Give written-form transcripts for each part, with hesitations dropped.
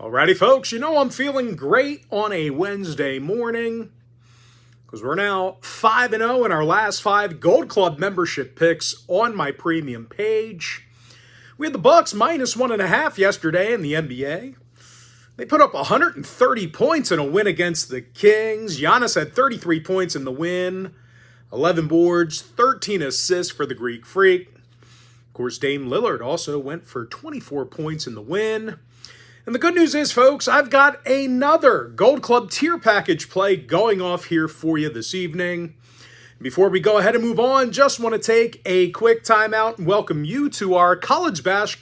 Alrighty, folks, you know I'm feeling great on a Wednesday morning because we're now 5-0 in our last 5 Gold Club membership picks on my premium page. We had the Bucks minus 1.5 yesterday in the NBA. They put up 130 points in a win against the Kings. Giannis had 33 points in the win, 11 boards, 13 assists for the Greek Freak. Of course, Dame Lillard also went for 24 points in the win. And the good news is, folks, I've got another Gold Club tier package play going off here for you this evening. Before we go ahead and move on, just want to take a quick timeout and welcome you to our college bash.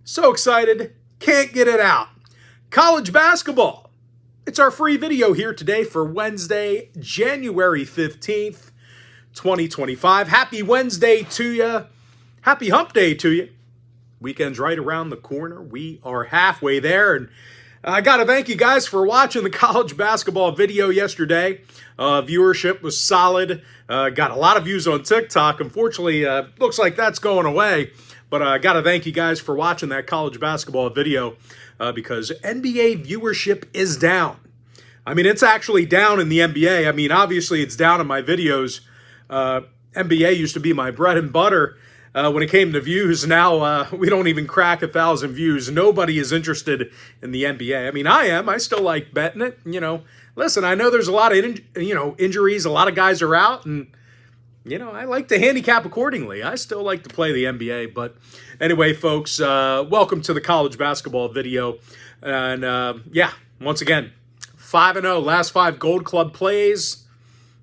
So excited, can't get it out. College basketball. It's our free video here today for Wednesday, January 15th, 2025. Happy Wednesday to you. Happy hump day to you. Weekend's right around the corner. We are halfway there, and I got to thank you guys for watching the college basketball video yesterday. Viewership was solid. Got a lot of views on TikTok. Unfortunately, looks like that's going away, but I got to thank you guys for watching that college basketball video because NBA viewership is down. I mean, it's actually down in the NBA. I mean, obviously, it's down in my videos. NBA used to be my bread and butter. When it came to views, now we don't even crack 1,000 views. Nobody is interested in the NBA. I mean, I am. I still like betting it. You know, listen, I know there's a lot of, injuries. A lot of guys are out, and, I like to handicap accordingly. I still like to play the NBA. But anyway, folks, welcome to the college basketball video. And, once again, 5-0, last 5 Gold Club plays.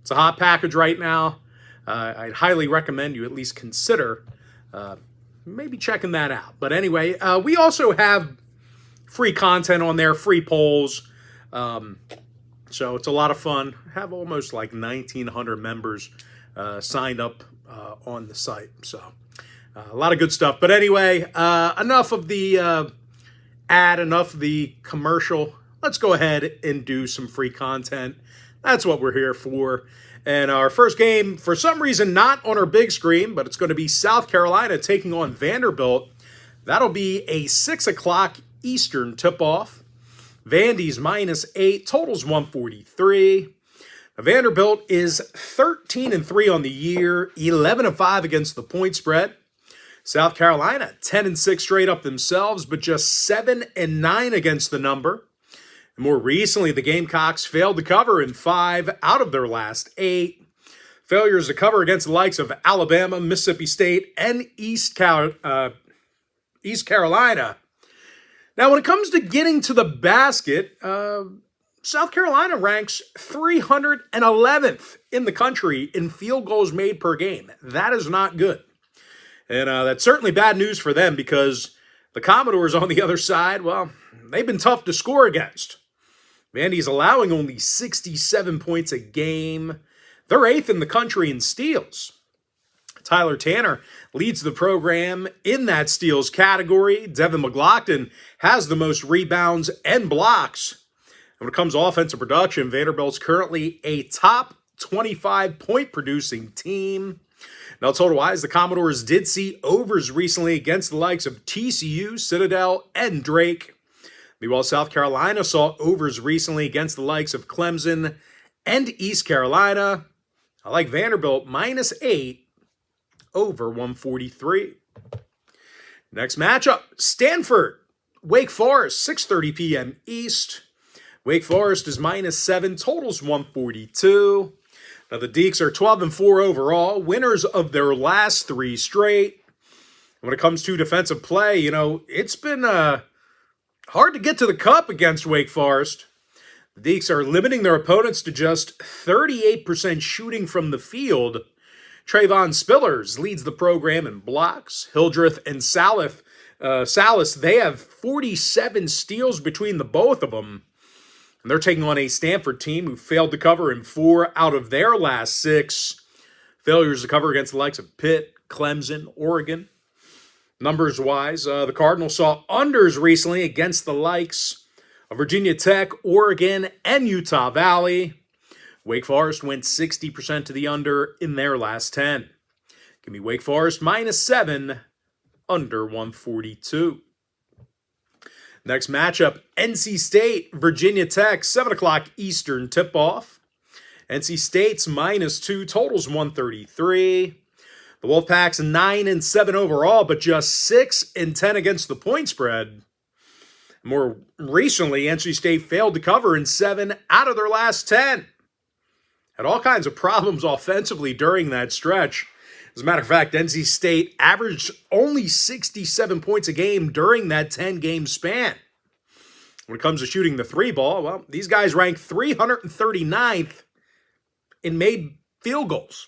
It's a hot package right now. I'd highly recommend you at least consider maybe checking that out. But anyway, we also have free content on there, free polls. So it's a lot of fun. I have almost like 1,900 members signed up on the site. So a lot of good stuff. But anyway, enough of the ad, enough of the commercial. Let's go ahead and do some free content. That's what we're here for. And our first game, for some reason, not on our big screen, but it's going to be South Carolina taking on Vanderbilt. That'll be a 6 o'clock Eastern tip-off. Vandy's -8, totals 143. Now, Vanderbilt is 13-3 on the year, 11-5 against the point spread. South Carolina, 10-6 straight up themselves, but just 7-9 against the number. More recently, the Gamecocks failed to cover in 5 out of their last 8. Failures to cover against the likes of Alabama, Mississippi State, and East Carolina. Now, when it comes to getting to the basket, South Carolina ranks 311th in the country in field goals made per game. That is not good. And that's certainly bad news for them because the Commodores on the other side, well, they've been tough to score against. Vandy's allowing only 67 points a game. They're 8th in the country in steals. Tyler Tanner leads the program in that steals category. Devin McLaughlin has the most rebounds and blocks. And when it comes to offensive production, Vanderbilt's currently a top 25 point producing team. Now, total-wise, the Commodores did see overs recently against the likes of TCU, Citadel, and Drake. Meanwhile, South Carolina saw overs recently against the likes of Clemson and East Carolina. I like Vanderbilt -8 over 143. Next matchup, Stanford, Wake Forest, 6:30 p.m. East. Wake Forest is -7, totals 142. Now, the Deacs are 12-4 overall, winners of their last 3 straight. When it comes to defensive play, it's been hard to get to the cup against Wake Forest. The Deacs are limiting their opponents to just 38% shooting from the field. Trayvon Spillers leads the program in blocks. Hildreth and Salas, they have 47 steals between the both of them. And they're taking on a Stanford team who failed to cover in 4 out of their last 6. Failures to cover against the likes of Pitt, Clemson, Oregon. Numbers-wise, the Cardinals saw unders recently against the likes of Virginia Tech, Oregon, and Utah Valley. Wake Forest went 60% to the under in their last 10. Give me Wake Forest -7, under 142. Next matchup, NC State, Virginia Tech, 7 o'clock Eastern tip-off. NC State's -2, totals 133. The Wolfpack's 9-7 overall, but just 6-10 against the point spread. More recently, NC State failed to cover in 7 out of their last 10. Had all kinds of problems offensively during that stretch. As a matter of fact, NC State averaged only 67 points a game during that 10-game span. When it comes to shooting the three ball, well, these guys rank 339th in made field goals.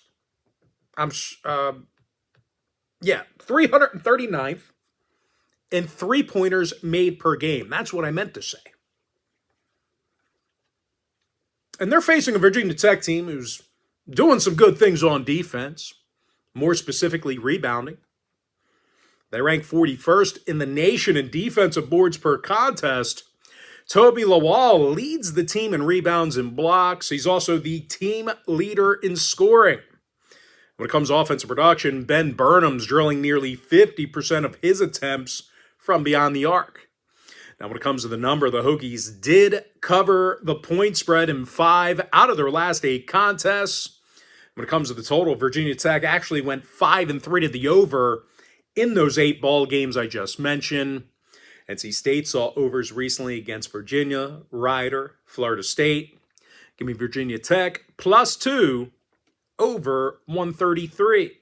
339th in three-pointers made per game. That's what I meant to say. And they're facing a Virginia Tech team who's doing some good things on defense, more specifically rebounding. They rank 41st in the nation in defensive boards per contest. Toby Lawal leads the team in rebounds and blocks. He's also the team leader in scoring. When it comes to offensive production, Ben Burnham's drilling nearly 50% of his attempts from beyond the arc. Now, when it comes to the number, the Hokies did cover the point spread in 5 out of their last 8 contests. When it comes to the total, Virginia Tech actually went 5-3 to the over in those 8 ball games I just mentioned. NC State saw overs recently against Virginia, Rider, Florida State. Give me Virginia Tech +2 over 133.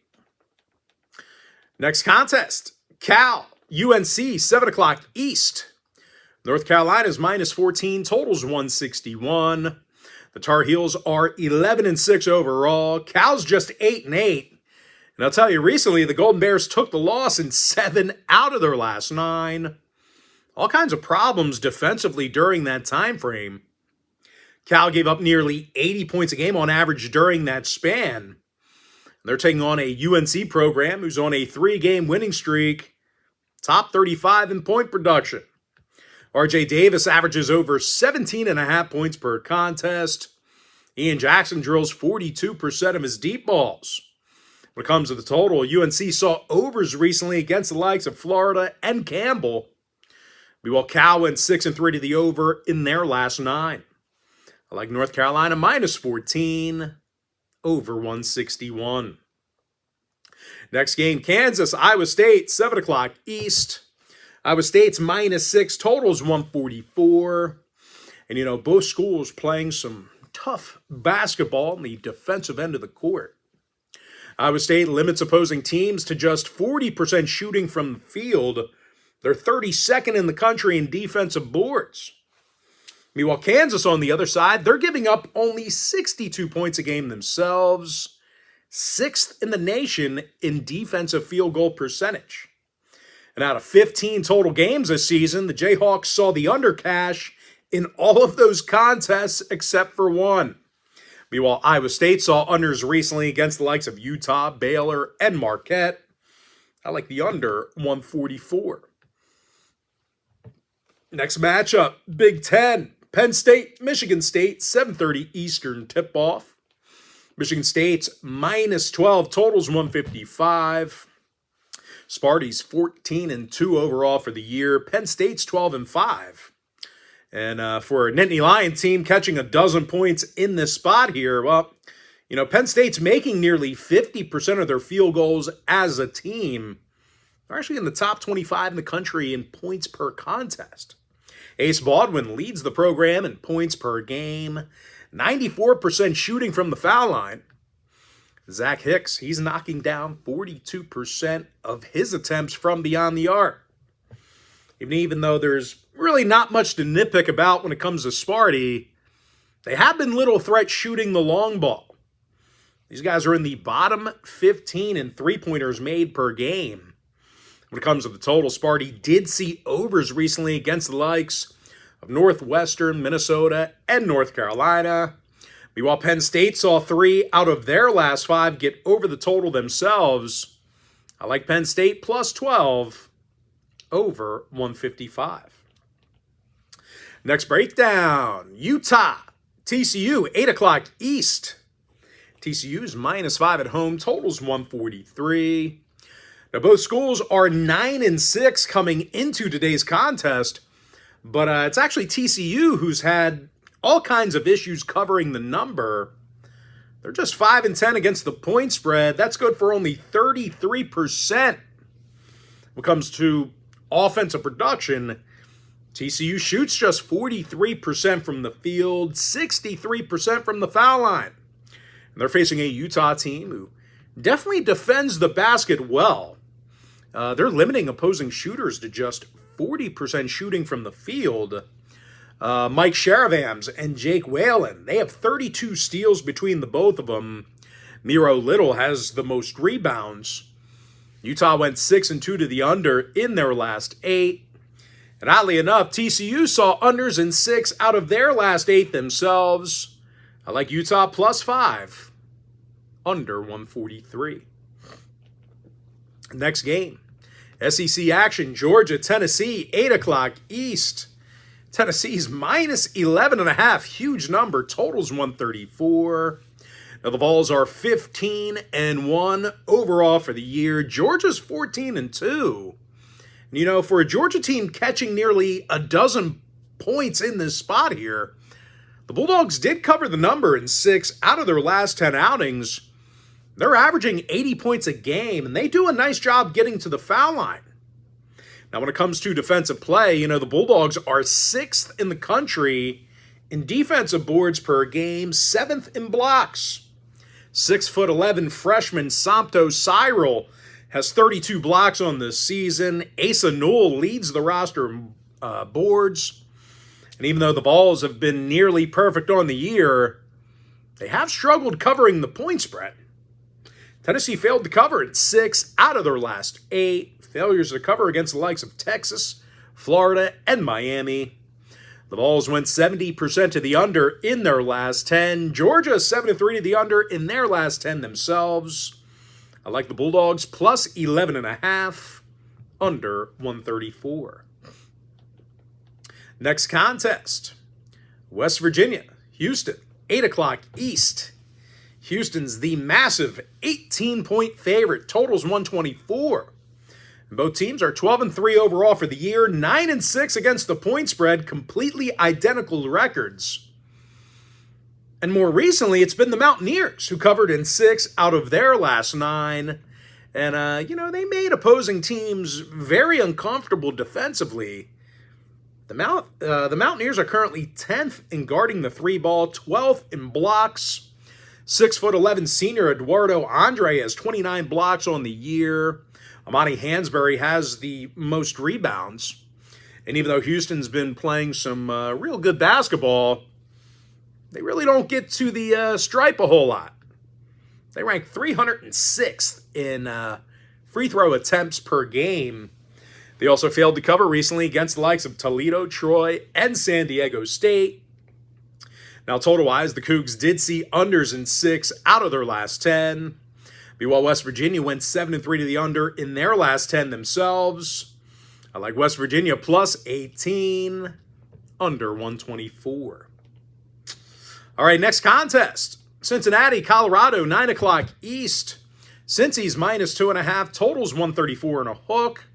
Next contest, Cal, UNC, 7 o'clock East. North Carolina's -14, totals 161. The Tar Heels are 11-6 overall. Cal's just 8-8. And I'll tell you, recently the Golden Bears took the loss in 7 out of their last 9. All kinds of problems defensively during that time frame. Cal gave up nearly 80 points a game on average during that span. They're taking on a UNC program who's on a 3-game winning streak, top 35 in point production. RJ Davis averages over 17.5 points per contest. Ian Jackson drills 42% of his deep balls. When it comes to the total, UNC saw overs recently against the likes of Florida and Campbell. Meanwhile, Cal went 6-3 to the over in their last 9. I like North Carolina -14 over 161. Next game, Kansas, Iowa State, 7 o'clock East. Iowa State's -6, totals 144. And, you know, both schools playing some tough basketball on the defensive end of the court. Iowa State limits opposing teams to just 40% shooting from the field. They're 32nd in the country in defensive boards. Meanwhile, Kansas, on the other side, they're giving up only 62 points a game themselves, 6th in the nation in defensive field goal percentage. And out of 15 total games this season, the Jayhawks saw the undercash in all of those contests except for one. Meanwhile, Iowa State saw unders recently against the likes of Utah, Baylor, and Marquette. I like the under 144. Next matchup, Big Ten. Penn State, Michigan State, 7:30 Eastern tip-off. Michigan State's -12, totals 155. Sparty's 14-2 overall for the year. Penn State's 12-5. And for a Nittany Lion team catching a dozen points in this spot here, well, you know, Penn State's making nearly 50% of their field goals as a team. They're actually in the top 25 in the country in points per contest. Ace Baldwin leads the program in points per game, 94% shooting from the foul line. Zach Hicks, he's knocking down 42% of his attempts from beyond the arc. Even though there's really not much to nitpick about when it comes to Sparty, they have been little threat shooting the long ball. These guys are in the bottom 15 in three-pointers made per game. When it comes to the total, Sparty did see overs recently against the likes of Northwestern, Minnesota, and North Carolina. Meanwhile, Penn State saw 3 out of their last 5 get over the total themselves. I like Penn State +12 over 155. Next breakdown, Utah, TCU, 8 o'clock East. TCU's -5 at home, totals 143. Now, both schools are 9-6 coming into today's contest, But it's actually TCU who's had all kinds of issues covering the number. They're just 5-10 against the point spread. That's good for only 33% when it comes to offensive production. TCU shoots just 43% from the field, 63% from the foul line. And they're facing a Utah team who definitely defends the basket well. They're limiting opposing shooters to just 40% shooting from the field. Mike Sheravams and Jake Whalen, they have 32 steals between the both of them. Miro Little has the most rebounds. Utah went 6-2 to the under in their last 8. And oddly enough, TCU saw unders in 6 out of their last 8 themselves. I like Utah +5, under 143. Next game, SEC action, Georgia, Tennessee, 8 o'clock East. Tennessee's -11.5, huge number, totals 134. Now the Vols are 15-1 overall for the year. Georgia's 14-2. You know, for a Georgia team catching nearly a dozen points in this spot here, the Bulldogs did cover the number in 6 out of their last 10 outings. They're averaging 80 points a game, and they do a nice job getting to the foul line. Now, when it comes to defensive play, you know, the Bulldogs are 6th in the country in defensive boards per game, 7th in blocks. 6'11" freshman Sampto Cyril has 32 blocks on this season. Asa Newell leads the roster in boards. And even though the Vols have been nearly perfect on the year, they have struggled covering the point spread. Tennessee failed to cover in 6 out of their last 8. Failures to cover against the likes of Texas, Florida, and Miami. The Vols went 70% to the under in their last 10. Georgia 7-3 to the under in their last 10 themselves. I like the Bulldogs +11.5, under 134. Next contest, West Virginia, Houston, 8 o'clock East. Houston's the massive 18-point favorite, totals 124. And both teams are 12-3 overall for the year, 9-6 against the point spread, completely identical records. And more recently, it's been the Mountaineers who covered in 6 out of their last 9. And, you know, they made opposing teams very uncomfortable defensively. The Mountaineers are currently 10th in guarding the 3 ball, 12th in blocks. 6'11" senior Eduardo Andre has 29 blocks on the year. Amani Hansberry has the most rebounds. And even though Houston's been playing some real good basketball, they really don't get to the stripe a whole lot. They rank 306th in free throw attempts per game. They also failed to cover recently against the likes of Toledo, Troy, and San Diego State. Now, total-wise, the Cougs did see unders in 6 out of their last 10. Meanwhile, West Virginia went 7-3 to the under in their last 10 themselves. I like West Virginia +18, under 124. All right, next contest. Cincinnati, Colorado, 9 o'clock East. Cincy's -2.5, totals 134 and a hook.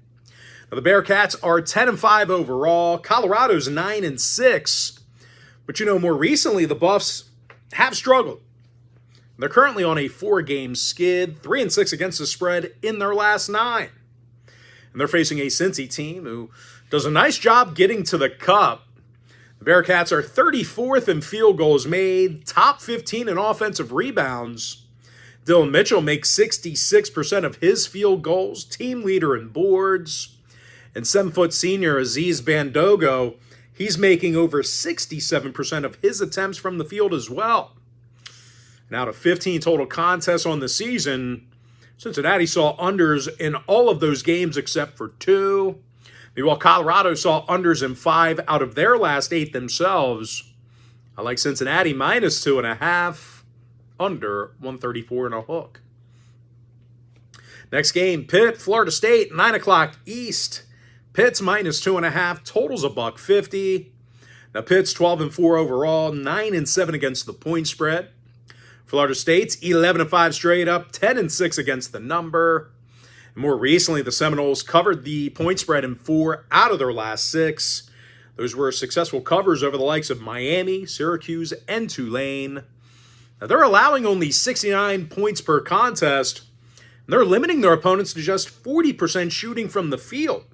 Now, the Bearcats are 10-5 overall. Colorado's 9-6. But, you know, more recently, the Buffs have struggled. They're currently on a 4-game skid, 3-6 against the spread in their last 9. And they're facing a Cincy team who does a nice job getting to the cup. The Bearcats are 34th in field goals made, top 15 in offensive rebounds. Dylan Mitchell makes 66% of his field goals, team leader in boards. And 7-foot senior Aziz Bandogo, he's making over 67% of his attempts from the field as well. And out of 15 total contests on the season, Cincinnati saw unders in all of those games except for 2. Meanwhile, Colorado saw unders in 5 out of their last 8 themselves. I like Cincinnati -2.5, under 134 and a hook. Next game, Pitt, Florida State, 9 o'clock East. Pitt's -2.5, totals $1.50. Now, Pitt's 12-4 overall, 9-7 against the point spread. Florida State's 11-5 straight up, 10-6 against the number. And more recently, the Seminoles covered the point spread in 4 out of their last 6. Those were successful covers over the likes of Miami, Syracuse, and Tulane. Now, they're allowing only 69 points per contest, and they're limiting their opponents to just 40% shooting from the field.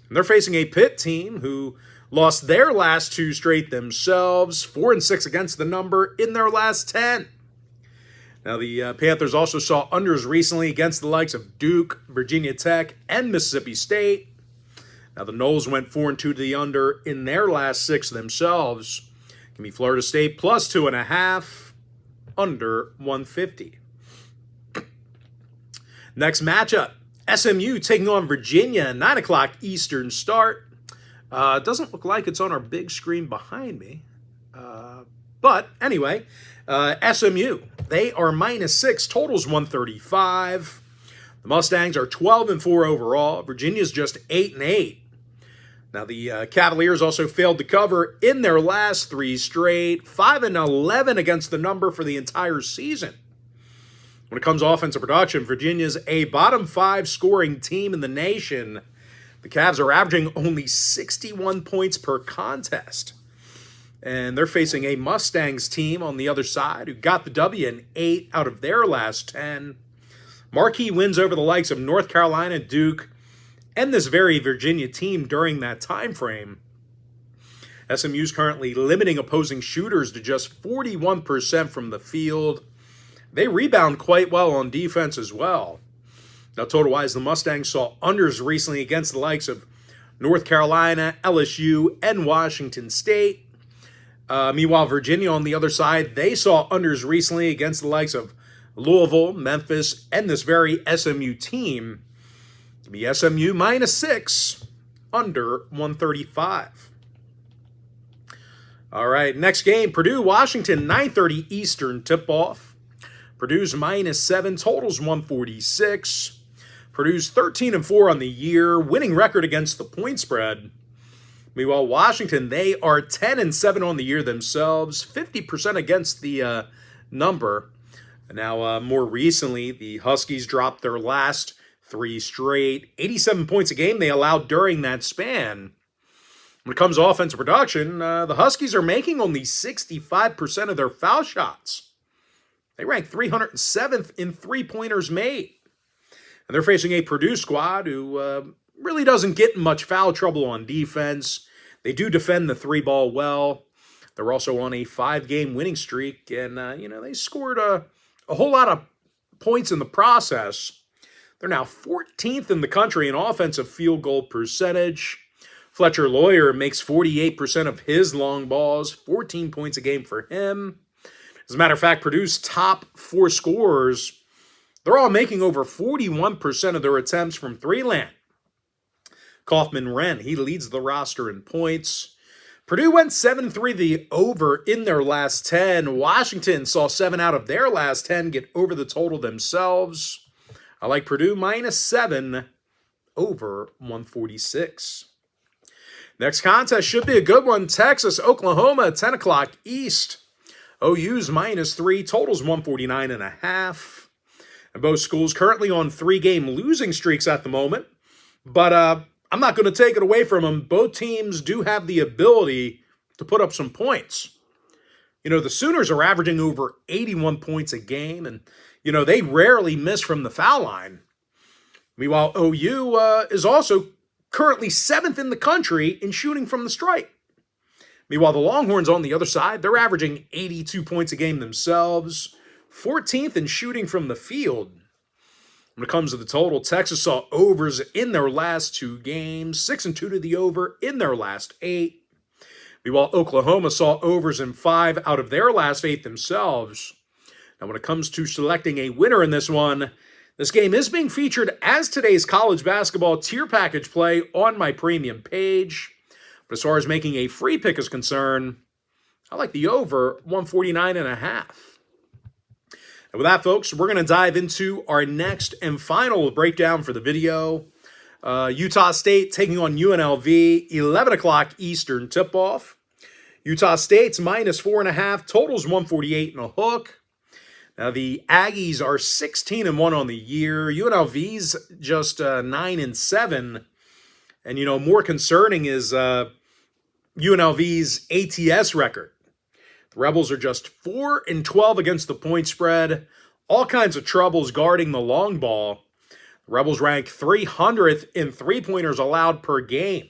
And they're facing a Pitt team who lost their last 2 straight themselves, 4-6 against the number in their last 10. Now, the Panthers also saw unders recently against the likes of Duke, Virginia Tech, and Mississippi State. Now, the Noles went 4-2 to the under in their last 6 themselves. Give me Florida State plus 2.5, under 150. Next matchup, SMU taking on Virginia, 9 o'clock Eastern start. Doesn't look like it's on our big screen behind me. But anyway, SMU, they are -6, totals 135. The Mustangs are 12-4 overall. Virginia's just 8-8. Now, the Cavaliers also failed to cover in their last 3 straight, 5-11 against the number for the entire season. When it comes to offensive production, Virginia's a bottom 5 scoring team in the nation. The Cavs are averaging only 61 points per contest. And they're facing a Mustangs team on the other side who got the W in 8 out of their last 10. Marquee wins over the likes of North Carolina, Duke, and this very Virginia team during that time frame. SMU's currently limiting opposing shooters to just 41% from the field. They rebound quite well on defense as well. Now, total-wise, the Mustangs saw unders recently against the likes of North Carolina, LSU, and Washington State. Meanwhile, Virginia on the other side, they saw unders recently against the likes of Louisville, Memphis, and this very SMU team. The SMU -6, under 135. All right, next game, Purdue, Washington, 9:30 Eastern tip-off. Purdue's -7, totals 146. Purdue's 13-4 on the year, winning record against the point spread. Meanwhile, Washington, they are 10-7 on the year themselves, 50% against the number. Now, more recently, the Huskies dropped their last 3 straight, 87 points a game they allowed during that span. When it comes to offensive production, the Huskies are making only 65% of their foul shots. They rank 307th in three-pointers made. And they're facing a Purdue squad who really doesn't get much foul trouble on defense. They do defend the 3-ball well. They're also on a 5-game winning streak, and, they scored a whole lot of points in the process. They're now 14th in the country in offensive field goal percentage. Fletcher Lawyer makes 48% of his long balls, 14 points a game for him. As a matter of fact, Purdue's top 4 scorers, they're all making over 41% of their attempts from three-land. Kaufman-Wren, he leads the roster in points. Purdue went 7-3 the over in their last 10. Washington saw 7 out of their last 10 get over the total themselves. I like Purdue -7 over 146. Next contest should be a good one. Texas, Oklahoma, 10 o'clock East. OU's -3, totals 149.5. And both schools currently on 3-game losing streaks at the moment. But I'm not going to take it away from them. Both teams do have the ability to put up some points. The Sooners are averaging over 81 points a game, and, they rarely miss from the foul line. Meanwhile, OU is also currently 7th in the country in shooting from the stripe. Meanwhile, the Longhorns on the other side, they're averaging 82 points a game themselves, 14th in shooting from the field. When it comes to the total, Texas saw overs in their last 2 games, 6-2 to the over in their last 8. Meanwhile, Oklahoma saw overs in 5 out of their last 8 themselves. Now, when it comes to selecting a winner in this one, this game is being featured as today's college basketball tier package play on my premium page. But as far as making a free pick is concerned, I like the over 149.5. And with that, folks, we're going to dive into our next and final breakdown for the video. Utah State taking on UNLV, 11 o'clock Eastern tip-off. Utah State's -4.5, totals 148 and a hook. Now, the Aggies are 16-1 on the year. UNLV's just 9-7. And, more concerning is UNLV's ATS record. The Rebels are just 4-12 against the point spread. All kinds of troubles guarding the long ball. The Rebels rank 300th in three-pointers allowed per game.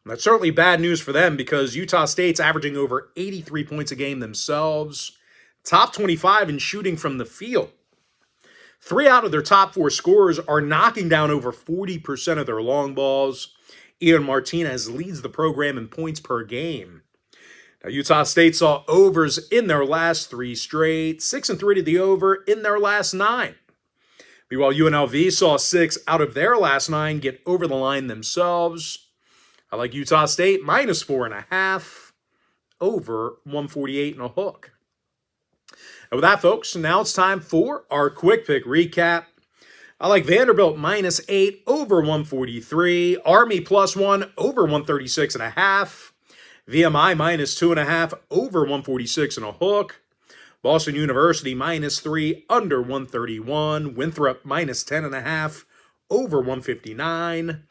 And that's certainly bad news for them because Utah State's averaging over 83 points a game themselves. Top 25 in shooting from the field. 3 out of their top 4 scorers are knocking down over 40% of their long balls. Ian Martinez leads the program in points per game. Now, Utah State saw overs in their last 3 straight, 6-3 to the over in their last 9. Meanwhile, UNLV saw 6 out of their last 9 get over the line themselves. I like Utah State minus 4.5 over 148 and a hook. And with that, folks, now it's time for our quick pick recap. I like Vanderbilt minus 8 over 143. Army plus 1 over 136.5. VMI minus 2.5 over 146 and a hook. Boston University minus 3 under 131. Winthrop minus 10.5 over 159.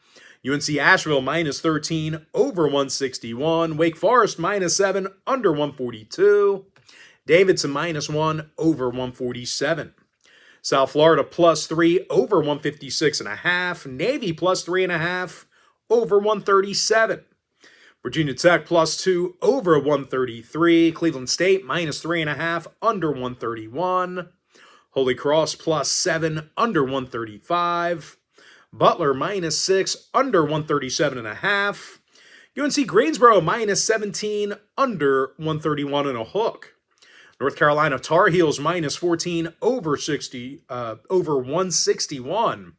UNC Asheville minus 13 over 161. Wake Forest minus 7 under 142. Davidson minus 1 over 147. South Florida plus 3 over 156.5. Navy plus 3.5 over 137. Virginia Tech plus 2 over 133. Cleveland State minus 3.5 under 131. Holy Cross plus 7 under 135. Butler minus 6 under 137.5. UNC Greensboro minus 17 under 131 and a hook. North Carolina Tar Heels minus 14 over 161.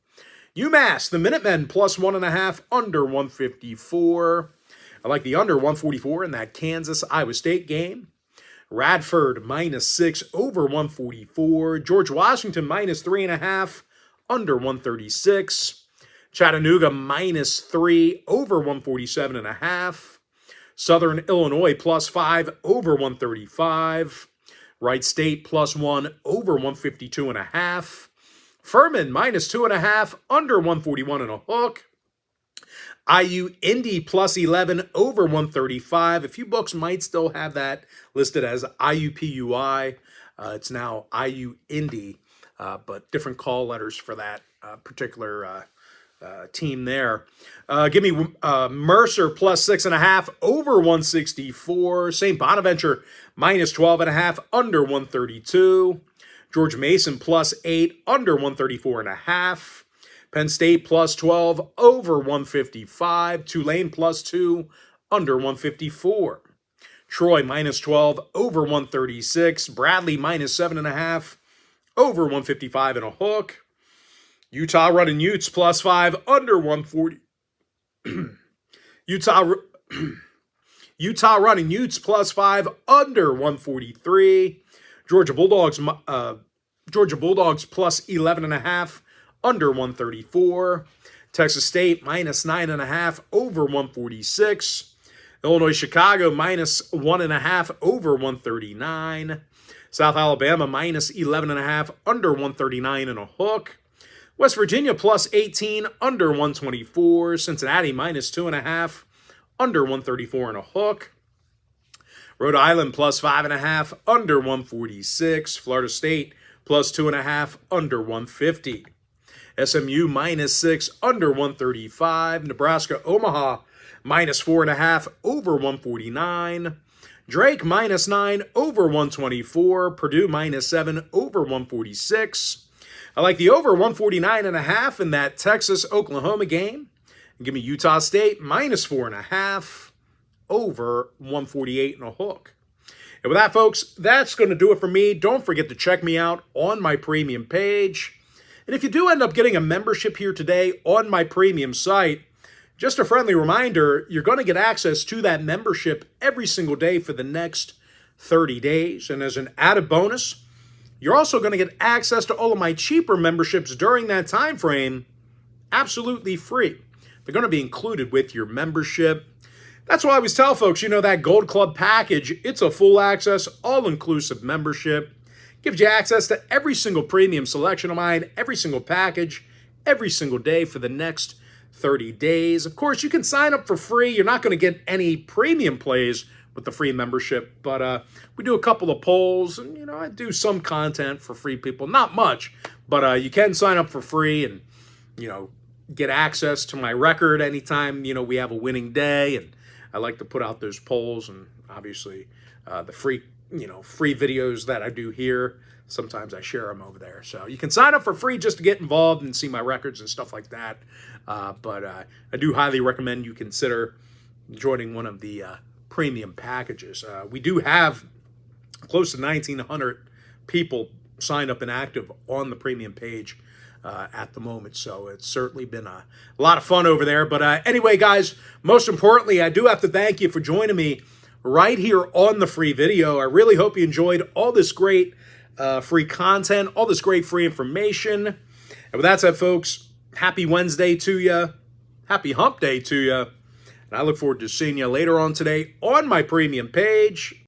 UMass, the Minutemen plus 1.5 under 154. I like the under 144 in that Kansas-Iowa State game. Radford minus 6 over 144. George Washington minus 3.5 under 136. Chattanooga minus 3 over 147.5. Southern Illinois plus 5 over 135. Wright State plus 1 over 152.5. Furman minus 2.5 under 141 and a hook. IU-INDY plus 11 over 135. A few books might still have that listed as IUPUI. It's now IU-INDY, but different call letters for that particular team there. Give me Mercer plus 6.5 over 164. St. Bonaventure minus 12.5 under 132. George Mason plus 8 under 134.5. Penn State plus 12 over 155. Tulane plus 2 under 154. Troy minus 12 over 136. Bradley minus 7.5 over 155 and a hook. Utah running Utes plus 5 under 140. Utah running Utes plus 5 under 143. Georgia Bulldogs plus 11.5 under 134. Texas State minus 9.5 over 146. Illinois Chicago minus 1.5 over 139. South Alabama minus 11.5 under 139 and a hook. West Virginia plus 18 under 124. Cincinnati minus 2.5 under 134 and a hook. Rhode Island plus 5.5 under 146. Florida State plus 2.5 under 150. SMU minus 6 under 135. Nebraska Omaha minus 4.5 over 149. Drake minus 9 over 124. Purdue minus 7 over 146. I like the over 149.5 in that Texas-Oklahoma game. And give me Utah State minus 4.5 over 148 and a hook. And with that, folks, that's going to do it for me. Don't forget to check me out on my premium page. And if you do end up getting a membership here today on my premium site, just a friendly reminder, you're going to get access to that membership every single day for the next 30 days. And as an added bonus, you're also going to get access to all of my cheaper memberships during that time frame, absolutely free. They're going to be included with your membership. That's why I always tell folks, that Gold Club package, it's a full access, all-inclusive membership. Gives you access to every single premium selection of mine, every single package, every single day for the next 30 days. Of course, you can sign up for free. You're not going to get any premium plays with the free membership, but we do a couple of polls, and I do some content for free people. Not much, but you can sign up for free and get access to my record anytime we have a winning day. And I like to put out those polls, and obviously the free free videos that I do here. Sometimes I share them over there. So you can sign up for free just to get involved and see my records and stuff like that. But I do highly recommend you consider joining one of the premium packages. We do have close to 1,900 people signed up and active on the premium page at the moment. So it's certainly been a lot of fun over there. But anyway, guys, most importantly, I do have to thank you for joining me right here on the free video. I really hope you enjoyed all this great free content, all this great free information. And with that said, folks, happy Wednesday to you. Happy hump day to you. And I look forward to seeing you later on today on my premium page.